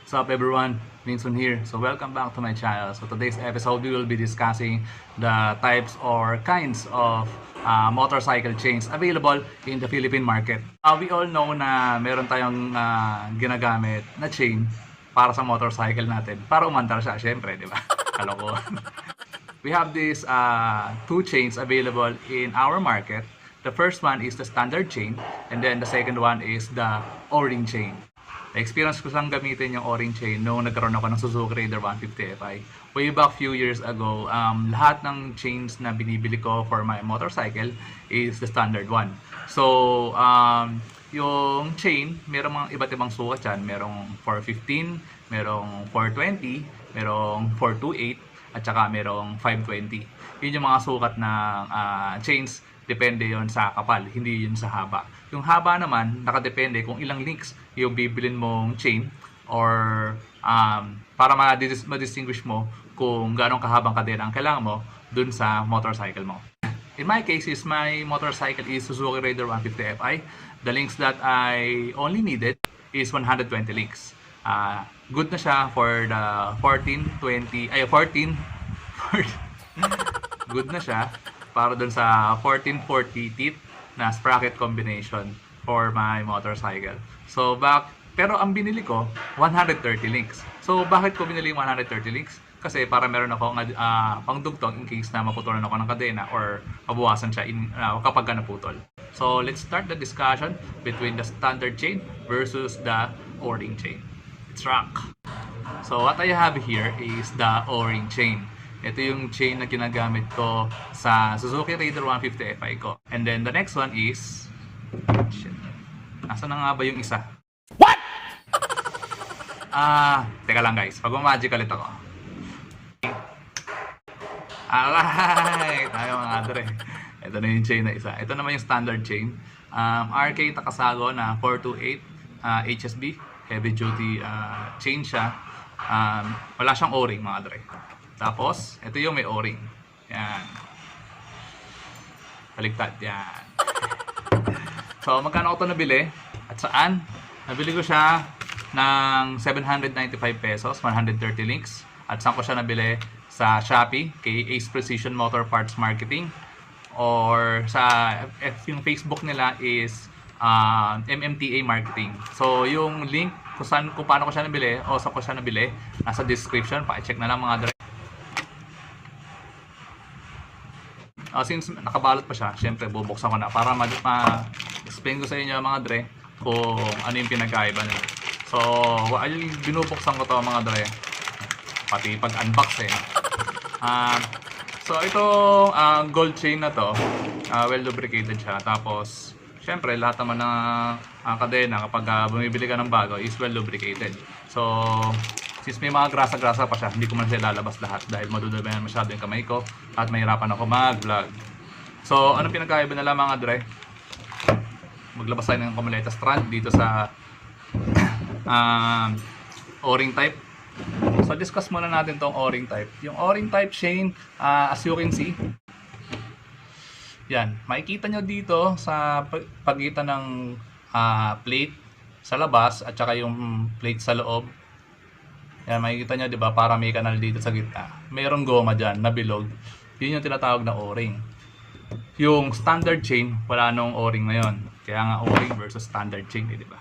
What's up everyone, Mingxun here. So welcome back to my channel. So today's episode we will be discussing the types or kinds of motorcycle chains available in the Philippine market. We all know na meron tayong ginagamit na chain para sa motorcycle natin. Para umandar siya, syempre, di ba? Kalokohan. We have these two chains available in our market. The first one is the standard chain and then the second one is the O-ring chain. Na-experience ko lang gamitin yung O-ring chain noong nagkaroon ako ng Suzuki Raider 150 Fi. Way back few years ago, lahat ng chains na binibili ko for my motorcycle is the standard one. So, yung chain, merong mga iba't ibang sukat yan. Merong 415, merong 420, merong 428, at saka merong 520. Yun yung mga sukat ng chains. Depende yon sa kapal, hindi yun sa haba. Yung haba naman, nakadepende kung ilang links yung bibilin mong chain or para ma-distinguish mo kung gaano kahabang kadena ang kailangan mo dun sa motorcycle mo. In my case, my motorcycle is Suzuki Raider 150 Fi. The links that I only needed is 120 links. Good na siya for the 14. Good na siya para dun sa 1440 teeth na sprocket combination for my motorcycle. So pero ang binili ko 130 links. So bakit ko binili yung 130 links? Kasi para meron ako pangdugtong in case na maputulan ako ng kadena or mabawasan siya kapag naputol. So let's start the discussion between the standard chain versus the O-ring chain. Let's rock! So what I have here is the O-ring chain. Ito yung chain na ginagamit ko sa Suzuki Raider 150 Fi ko. And then the next one is... Shit. Nasaan na nga ba yung isa? What? Teka lang guys. Pag-magic ulit ako. Alright! Tayo mga dre. Ito na yung chain na isa. Ito naman yung standard chain. RK Takasago na 428 HSB. Heavy duty chain siya. Wala siyang O-ring mga dre. Tapos, ito yung may O-ring. Yan. Baligtad. Yan. So, magkano ko ito nabili? At saan? Nabili ko siya ng 795 pesos, 130 links. At saan ko siya nabili? Sa Shopee, kay Ace Precision Motor Parts Marketing. Or sa, yung Facebook nila is MMTA Marketing. So, yung link kung paano ko siya nabili o saan ko siya nabili, nasa description. Pa-check na lang mga dre. Since nakabalot pa siya, syempre bubuksan ko na para ma-explain ko sa inyo mga dre kung ano yung pinagkaiba nila. So, binubuksan ko to mga dre, pati pag-unbox so, itong gold chain na to, well lubricated siya. Tapos, syempre lahat naman ng kadena kapag bumibili ka ng bago is well lubricated. So, since may mga grasa-grasa pa siya, hindi ko man siya lalabas lahat dahil madudubayan masyado yung kamay ko at mahirapan ako mag-vlog. So, ano pinagkaiba nila mga dre? Maglabas tayo ng kumuleta strand dito sa O-ring type. So, discuss muna natin tong O-ring type. Yung O-ring type chain, as you can see, yan, makikita nyo dito sa pagitan ng plate sa labas at saka yung plate sa loob. Yan, makikita nyo, di ba? Para may kanal dito sa gitna. Mayroong goma dyan na bilog. Yun yung tinatawag na O-ring. Yung standard chain, wala nung O-ring ngayon. Kaya nga O-ring versus standard chain, di ba?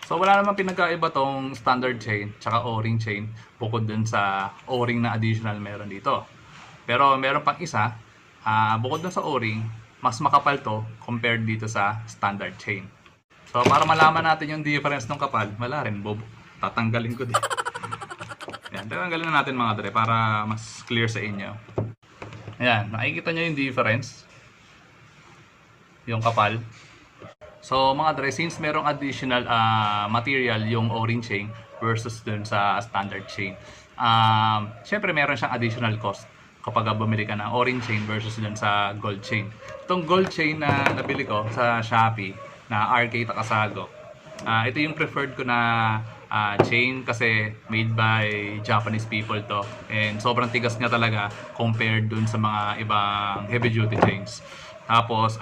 So, wala namang pinagkaiba tong standard chain tsaka O-ring chain bukod dun sa O-ring na additional meron dito. Pero meron pang isa, bukod dun sa O-ring, mas makapal to compared dito sa standard chain. So, para malaman natin yung difference ng kapal, wala rin, bobo. Tatanggalin ko din. Ayan, tatanggalin na natin mga dre para mas clear sa inyo. Ayan, makikita nyo yung difference. Yung kapal. So mga dre, since merong additional material yung O-ring chain versus dun sa standard chain, syempre meron siyang additional cost kapag bumili ka ng O-ring chain versus dun sa gold chain. Itong gold chain na nabili ko sa Shopee na RK Takasago, ito yung preferred ko na chain kasi made by Japanese people to, and sobrang tigas nga talaga compared dun sa mga ibang heavy duty chains. Tapos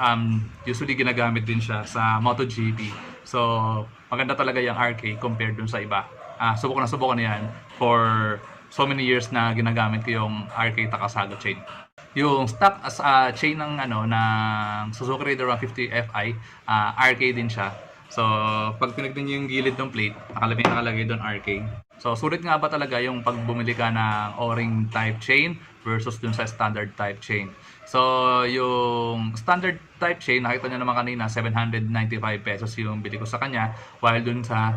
usually ginagamit din siya sa MotoGP. So maganda talaga yung RK compared dun sa iba. Subok na yan for so many years na ginagamit ko yung RK Takasago chain. Yung stock as chain ng ng Suzuki Raider 150 Fi, RK din siya. So, pag tinignan niyo yung gilid ng plate, nakalagay doon RK. So, sulit nga ba talaga yung pag bumili ka ng O-ring type chain versus dun sa standard type chain? So, yung standard type chain, nakita nyo naman kanina, 795 pesos yung bili ko sa kanya. While dun sa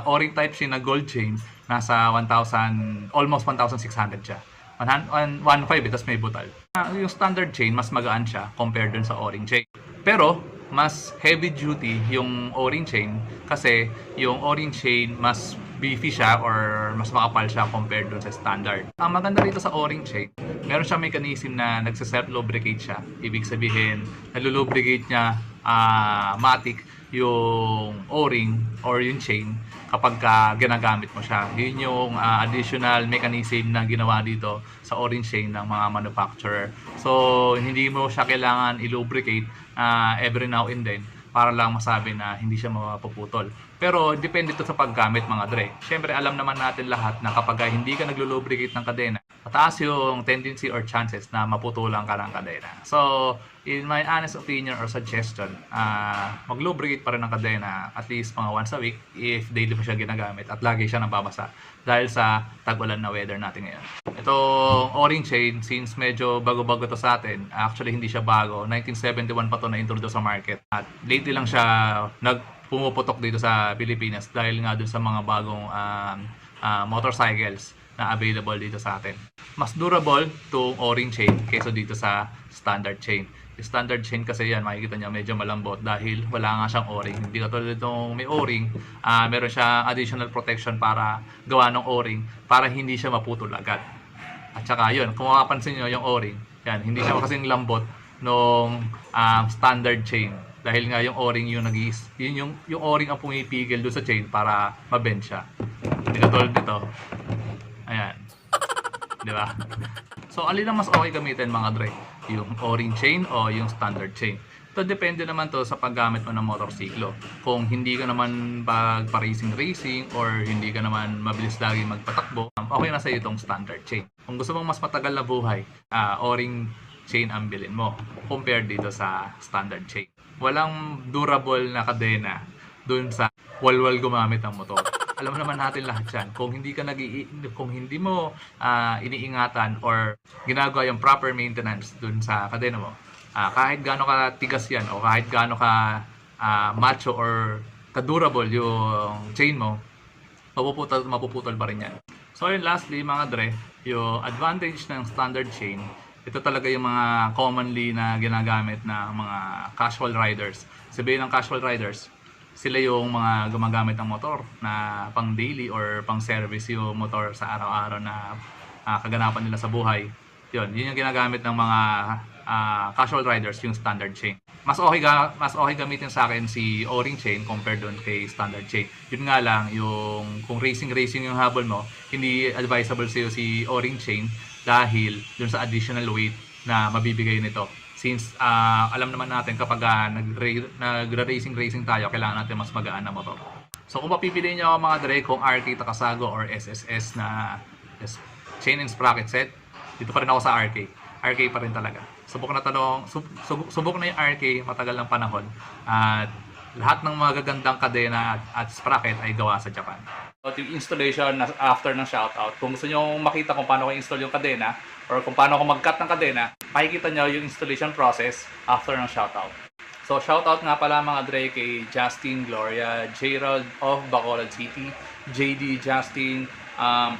O-ring type chain na gold chain, nasa 1,000, almost 1,600 siya. 1.5 tapos may butal. Yung standard chain, mas magaan siya compared dun sa O-ring chain. Pero, mas heavy duty yung O-ring chain kasi yung O-ring chain mas beefy siya or mas makapal siya compared dun sa standard. Ang maganda dito sa O-ring chain, meron siyang mechanism na nagse-self-lubricate siya. Ibig sabihin, nalulubricate niya matic yung O-ring or yung chain kapag ginagamit mo siya. Yun yung additional mechanism na ginawa dito sa O-ring chain ng mga manufacturer. So, hindi mo siya kailangan i-lubricate every now and then para lang masabi na hindi siya mapuputol. Pero depende ito sa paggamit mga dre. Siyempre alam naman natin lahat na kapag hindi ka naglo-lubricate ng kadena, mataas yung tendency or chances na maputulan ka ng kadena. So, in my honest opinion or suggestion, mag-lubricate pa rin ng kadena at least mga once a week if daily mo siya ginagamit at lagi siya nababasa dahil sa tag-ulan na weather natin ngayon. Itong O-ring chain, since medyo bago-bago to sa atin, actually hindi siya bago. 1971 pa to na-introduce sa market. At lately lang siya pumuputok dito sa Pilipinas dahil nga dun sa mga bagong motorcycles na available dito sa atin. Mas durable itong O-ring chain kaysa dito sa standard chain. Yung standard chain kasi yan, makikita nyo medyo malambot dahil wala nga siyang O-ring. Hindi katulad itong may O-ring, meron siyang additional protection para gawa ng O-ring para hindi siya maputol agad. At saka yun, kung makapansin nyo yung O-ring, yan, hindi siya kasing lambot nung standard chain. Dahil nga yung O-ring yung yung O-ring ang pumipigil doon sa chain para mabend siya. Hindi katulad dito. Ayan. Di ba? So, alin ang mas okay gamitin mga dre? Yung O-ring chain o yung standard chain? Ito depende naman to sa paggamit mo ng motorsiklo. Kung hindi ka naman pa-racing or hindi ka naman mabilis lagi magpatakbo, okay na sa iyo itong standard chain. Kung gusto mong mas matagal na buhay, O-ring chain ang bilhin mo compared dito sa standard chain. Walang durable na kadena dun sa walwal gumamit ng motor. Alam naman natin lahat yan. Kung hindi mo iniingatan or ginagawa yung proper maintenance dun sa kadena mo, kahit gaano ka tigas yan o kahit gaano ka macho or ka-durable yung chain mo, mapuputol pa rin yan. So yun, lastly mga dre, yung advantage ng standard chain, ito talaga yung mga commonly na ginagamit na mga casual riders. Sabihin ng casual riders, sila yung mga gumagamit ng motor na pang daily or pang service yung motor sa araw-araw na kaganapan nila sa buhay. Yun yung ginagamit ng mga casual riders, yung standard chain. Mas okay gamitin sa akin si O-ring chain compared doon kay standard chain. Yun nga lang, yung kung racing yung habol mo, hindi advisable sa'yo si O-ring chain dahil dun sa additional weight na mabibigay nito. Since alam naman natin kapag nag-racing tayo, kailangan natin mas magaan na motor. So kung papipiliin nyo mga dre kung RK Takasago or SSS na chain and sprocket set, dito pa rin ako sa RK. RK pa rin talaga. Subok na yung RK matagal ng panahon. At lahat ng mga gagandang kadena at sprocket ay gawa sa Japan. So, yung installation after ng shoutout, kung gusto nyo makita kung paano ko install yung kadena or kung paano ko mag-cut ng kadena, makikita nyo yung installation process after ng shoutout. So, shoutout nga pala mga dre kay Justin Gloria, Gerald of Bacolod City, JD Justin,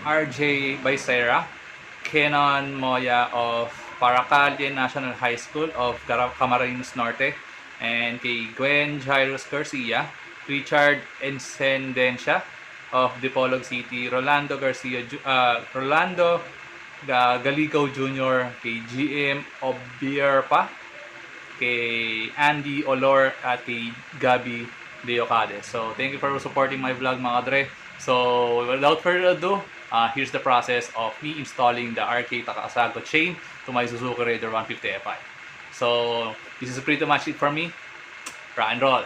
RJ Baisera, Kenon Moya of Paracalde National High School of Camarines Norte, and kay Gwen Jairus Garcia, Richard Encendencia of Dipolog City, Rolando Galigaw Jr., kay GM Obierpa, kay Andy Olor at kay Gabi Deocade. So thank you for supporting my vlog mga dre. So without further ado, here's the process of me installing the RK Takasago chain to my Suzuki Raider 150 Fi. So this is pretty much it for me. Rock and roll!